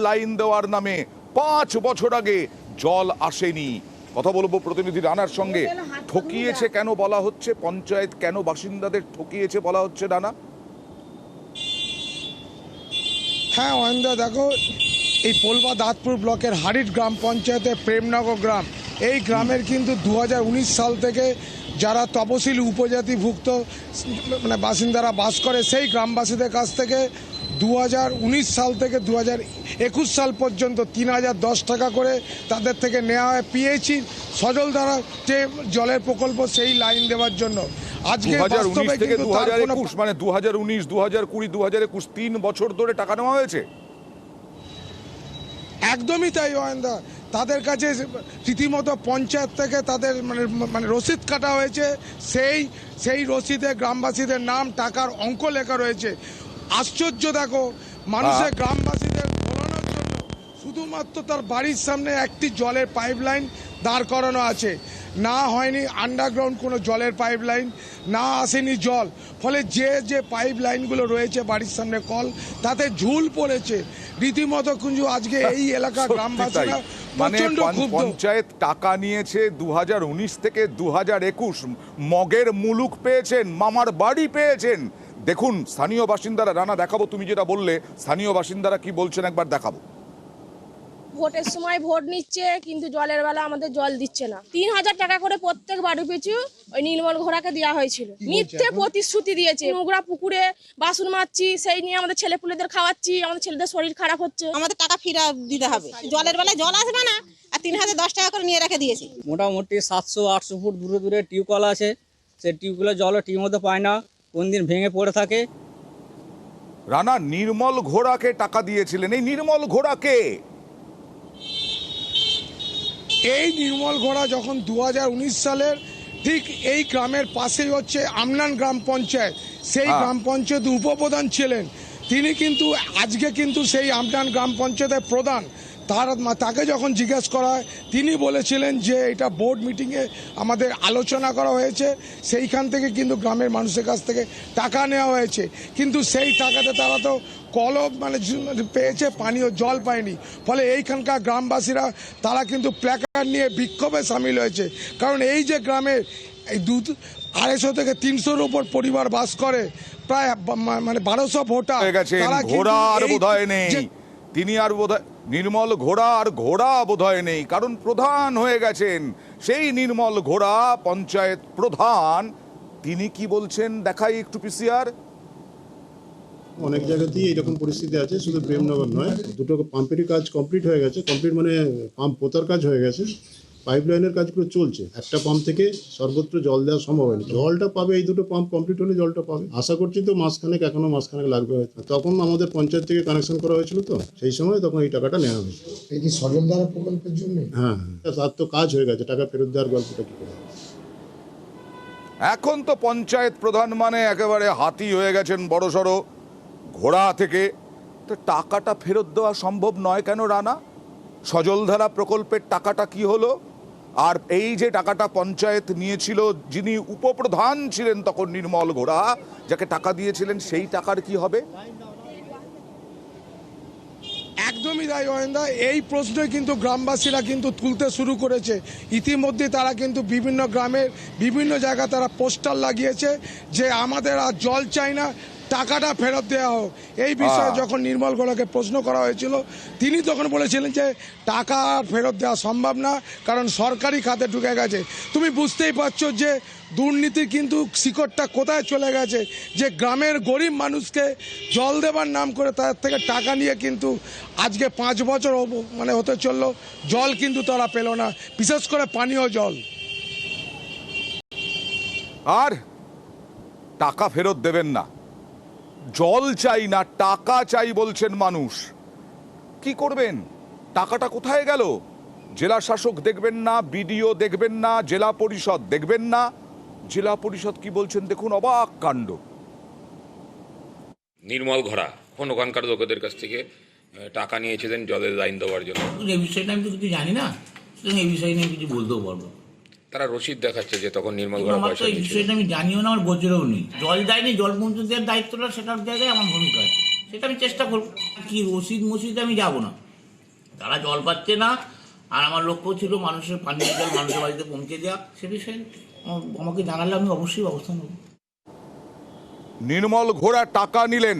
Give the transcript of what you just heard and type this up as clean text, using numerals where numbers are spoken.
Line দেওয়ার নামে 5 বছর আগে জল আসেনি। কথা বলবো প্রতিনিধি রানার সঙ্গে। ঠকিয়েছে কেন বলা হচ্ছে, পঞ্চায়েত কেন বাসিন্দাদের ঠকিয়েছে বলা হচ্ছে রানা? হ্যাঁ অয়নদা, দেখো, এই পোলবা দাঁতপুর ব্লকের হারিট গ্রাম পঞ্চায়েতের প্রেমনগর গ্রাম, এই গ্রামের কিন্তু 2019 সাল থেকে যারা তপশিলি উপজাতিভুক্ত মানে বাসিন্দারা বাস করে, সেই গ্রামবাসীদের কাছ থেকে 2019 সাল থেকে 2021 সাল পর্যন্ত 3010 টাকা করে তাদের থেকে নেওয়া হয় পিএইচি সজলধারা যে জলের প্রকল্প সেই লাইন দেওয়ার জন্য। আজকে 2019 থেকে 2021 মানে 2019, 2020, 2021 3 বছর ধরে টাকা নেওয়া হয়েছে। একদমই তাই অয়নদা, তাদের কাছে রীতিমতো পঞ্চায়েত থেকে তাদের মানে রসিদ কাটা হয়েছে, সেই রসিদে গ্রামবাসীদের নাম, টাকার অঙ্ক লেখা রয়েছে। আশ্চর্য, দেখো, মানুষের গ্রামবাসীদের ভোলানোর জন্য শুধুমাত্র তার বাড়ির সামনে একটি জলের পাইপলাইন দাঁড় করানো আছে, না হয়নি আন্ডারগ্রাউন্ড কোনো জলের পাইপলাইন, না আসেনি জল, ফলে যে পাইপ লাইনগুলো রয়েছে বাড়ির সামনে কল, তাতে ঝুল পড়েছে রীতিমতো। কিন্তু আজকে এই এলাকার গ্রামবাসীরা প্রচন্ড ক্ষুব্ধ। পঞ্চায়েত টাকা নিয়েছে 2019 থেকে 2021, মগের মুলুক পেয়েছেন, মামার বাড়ি পেয়েছেন। দেখুন স্থানীয় বাসিন্দারা, রানা দেখাবো তুমি যেটা বললে, স্থানীয় বাসিন্দারা কি বলছেন একবার দেখাবো। ভোটের সময় ভোট নিচ্ছে কিন্তু জলের বেলা আমাদের জল দিচ্ছে না। 3000 টাকা করে প্রত্যেক বাড়ি পিছু ওই নীলমল ঘোড়াকে দেওয়া হয়েছিল। মিথ্যে প্রতিশ্রুতি দিয়েছে, নোংরা পুকুরে বাসন মাজছি, সেই নিয়ে আমাদের ছেলেপুলেদের খাওয়াচ্ছি, আমাদের ছেলেদের শরীর খারাপ হচ্ছে। আমাদের টাকা ফিরা দিতে হবে, জলের বেলায় জল আসবে না, আর 3010 টাকা করে নিয়ে রেখে দিয়েছি। মোটামুটি 700-800 ফুট দূরে দূরে টিউবওয়েল আছে, সেই টিউবওয়েলের জলও ঠিক মতো পায় না, কোন দিন ভেঙে পড়ে থাকে। রানা, নির্মল ঘোড়াকে টাকা দিয়েছিলেন, এই নির্মল ঘোড়াকে? এই নির্মল ঘোড়া যখন 2019 সালের ঠিক এই গ্রামের পাশেই হচ্ছে আমনান গ্রাম পঞ্চায়েত, সেই গ্রাম পঞ্চায়েত উপপ্রধান ছিলেন তিনি, কিন্তু আজকে কিন্তু সেই আমনান গ্রাম পঞ্চায়েতের প্রধান। তাকে যখন জিজ্ঞেস করা হয় তিনি বলেছিলেন যে এটা বোর্ড মিটিংয়ে আমাদের আলোচনা করা হয়েছে, সেইখান থেকে কিন্তু গ্রামের মানুষের কাছ থেকে টাকা নেওয়া হয়েছে, কিন্তু সেই টাকাতে তারা তো কলম পেয়েছে, পানীয় জল পায়নি। ফলে এইখানকার গ্রামবাসীরা তারা কিন্তু প্ল্যাকার্ড নিয়ে বিক্ষোভে সামিল হয়েছে। কারণ এই যে গ্রামে এই 250 থেকে 300-র উপর পরিবার বাস করে, প্রায় মানে 1200 ভোটার, তারা ঘোড়া আর বোধহয় নেই, তিনি আর বোধহয় নির্মল ঘোড়া আর ঘোড়া বোধহয় নেই, কারণ প্রধান হয়ে গেছেন সেই নির্মল ঘোড়া পঞ্চায়েত প্রধান। তিনি কি বলছেন দেখাই একটু পিসিআর। অনেক জায়গাতেই এরকম পরিস্থিতি আছে, শুধু প্রেমনগর নয়। দুটো পাম্পেরই কাজ কমপ্লিট হয়ে গেছে, কমপ্লিট মানে পাম্প পোতার কাজ হয়ে গেছে, পাইপলাইনের কাজগুলো চলছে। একটা পাম্প থেকে সর্বত্র জল দেওয়া সম্ভব হয়নি, জলটা পাবে এই দুটো পাম্প কমপ্লিট হলে জলটা পাবে। আশা করছি তো এখনো মাসখানেক লাগবে হয়তো। তখন আমাদের পঞ্চায়েত থেকে কানেকশন করা হয়েছিল, তো সেই সময় তখন এই টাকাটা নেওয়া হয়েছে। এই কি সজলধারা প্রকল্পের জন্য? হ্যাঁ, তার তো কাজ হয়ে গেছে, টাকা ফেরত দেওয়ার গল্পটা কি করে? এখন তো পঞ্চায়েত প্রধান মানে একেবারে হাতি হয়ে গেছেন, বড় সড়ো ঘোড়া থেকে। তো টাকাটা ফেরত দেওয়া সম্ভব নয় কেন রানা? সজলধারা প্রকল্পের টাকাটা কি হলো? আর এই যে টাকাটা পঞ্চায়েত নিয়েছিল, যিনি উপপ্রধান ছিলেন তখন নির্মল ঘোড়া, যাকে টাকা দিয়েছিলেন, সেই টাকার কি হবে? একদমই তাই অয়নদা, এই প্রশ্নই কিন্তু গ্রামবাসীরা কিন্তু তুলতে শুরু করেছে। ইতিমধ্যে তারা কিন্তু বিভিন্ন গ্রামের বিভিন্ন জায়গায় তারা পোস্টার লাগিয়েছে যে আমাদের আর জল চাই না, টাকাটা ফেরত দেওয়া হোক। এই বিষয়ে যখন নির্মল ঘোড়াকে প্রশ্ন করা হয়েছিল, তিনি তখন বলেছিলেন যে টাকা ফেরত দেওয়া সম্ভব না, কারণ সরকারি খাতে ঢুকে গেছে। তুমি বুঝতেই পারছো যে দুর্নীতির কিন্তু শিকড়টা কোথায় চলে গেছে, যে গ্রামের গরিব মানুষকে জল দেবার নাম করে তাদের থেকে টাকা নিয়ে কিন্তু আজকে 5 বছর মানে হতে চললো, জল কিন্তু তারা পেল না, বিশেষ করে পানীয় জল। আর টাকা ফেরত দেবেন না, জল চাই না, টাকা চাই বলছেন মানুষ। কি করবেন? টাকাটা কোথায় গেল? জেলা শাসক দেখবেন না, বিডিও দেখবেন না, জেলা পরিষদ দেখবেন না। জেলা পরিষদ কি বলছেন দেখুন, অবাক কাণ্ড। নির্মল ঘোড়া কোন ওখানকার লোকেদের কাছ থেকে টাকা নিয়েছিলেন জলের লাইন দেওয়ার জন্য। এই বিষয়টা আমি তো কিছু জানি না, সুতরাং এই বিষয় নিয়ে কিছু বলতেও পারবো। তারা রসিদ দেখাচ্ছে যে তখন নির্মল ঘোড়া আমার তো পয়সা এই দিয়েছিল। বিষয়টা আমি জানিও না, আমার গোচরেও নেই। জল দেয়নি, জল পঞ্চায়েতের দায়িত্বটা সেটার জায়গায় আমার ভূমিকা আছে, সেটা আমি চেষ্টা করবো। কি রসিদ মসিদ আমি যাবো না, তারা জল পাচ্ছে না, আর আমার লক্ষ্য ছিল মানুষের পানীয় জল মানুষের বাড়িতে পৌঁছে দেওয়া। সে বিষয়ে আমাকে জানালে আমি অবশ্যই ব্যবস্থা নেব। নির্মল ঘোড়া টাকা নিলেন,